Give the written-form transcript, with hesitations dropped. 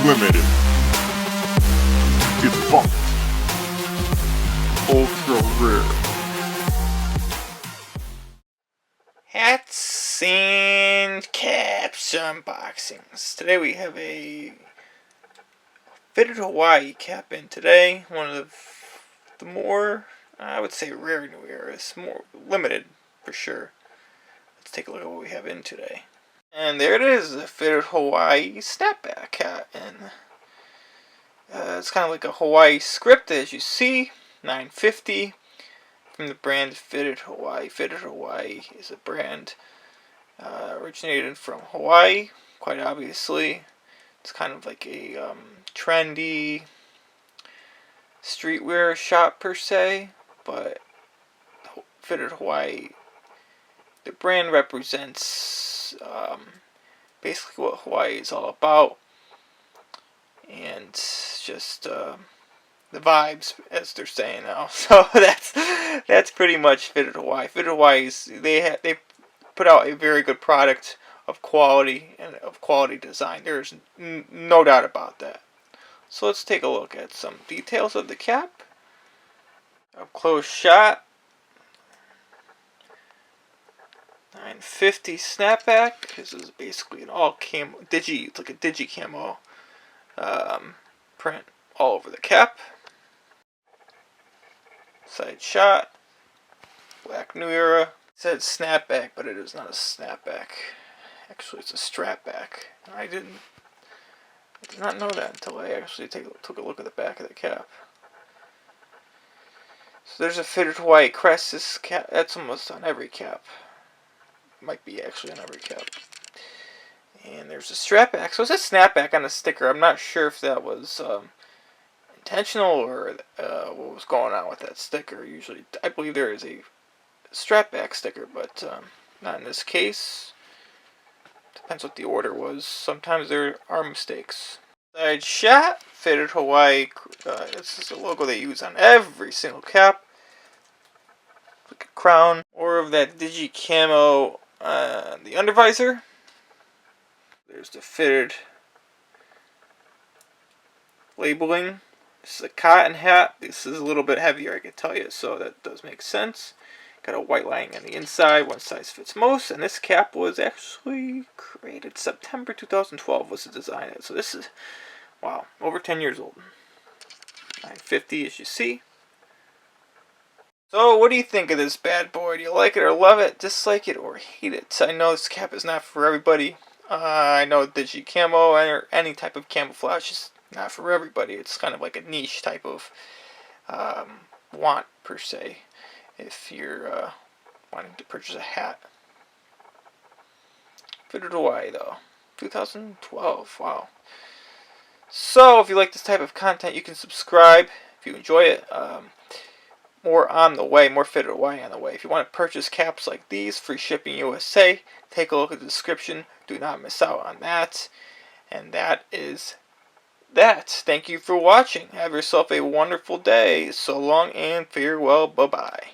Limited. Defunct. Ultra rare. Hats and caps unboxings. Today we have a fitted Hawaii cap in today. One of the more, I would say, rare new eras. More limited for sure. Let's take a look at what we have in today. And there it is, a fitted Hawaii snapback hat. And it's kind of like a Hawaii script, as you see. $9.50 from the brand Fitted Hawaii. Fitted Hawaii is a brand originated from Hawaii, quite obviously. It's kind of like a trendy streetwear shop per se, but Fitted Hawaii, the brand represents basically what Hawaii is all about, and just the vibes, as they're saying now. So that's pretty much Fitted Hawaii. Fitted Hawaii is they put out a very good product of quality and of quality design. There's no doubt about that. So let's take a look at some details of the cap. Up close shot. $9.50 snapback. This is basically an all camo Digi. It's like a Digi Camo print all over the cap. Side shot. Black New Era. It said snapback, but it is not a snapback. Actually, it's a strapback. I did not know that until I actually took a look at the back of the cap. So there's a Fitted Hawaii crest. This cap, that's almost on every cap. Might be actually on every cap. And there's a strapback. So it's a snapback on the sticker. I'm not sure if that was intentional or what was going on with that sticker. Usually, I believe there is a strapback sticker, but not in this case. Depends what the order was. Sometimes there are mistakes. Side shot, Fitted Hawaii. This is a logo they use on every single cap. Like a crown. Or of that Digi Camo, the undervisor. There's the fitted labeling. This is a cotton hat. This is a little bit heavier, I can tell you, so that does make sense. Got a white lining on the inside, one size fits most, and this cap was actually created September 2012 was the design. So this is, wow, over 10 years old. $9.50 as you see. So what do you think of this bad boy? Do you like it or love it, dislike it, or hate it? I know this cap is not for everybody. I know Digi Camo or any type of camouflage is not for everybody. It's kind of like a niche type of want per se. If you're wanting to purchase a hat. Fitted Hawaii though. 2012. Wow. So if you like this type of content, you can subscribe if you enjoy it. More on the way. More Fitted Hawaii on the way. If you want to purchase caps like these, free shipping USA, take a look at the description. Do not miss out on that. And that is that. Thank you for watching. Have yourself a wonderful day. So long and farewell. Bye-bye.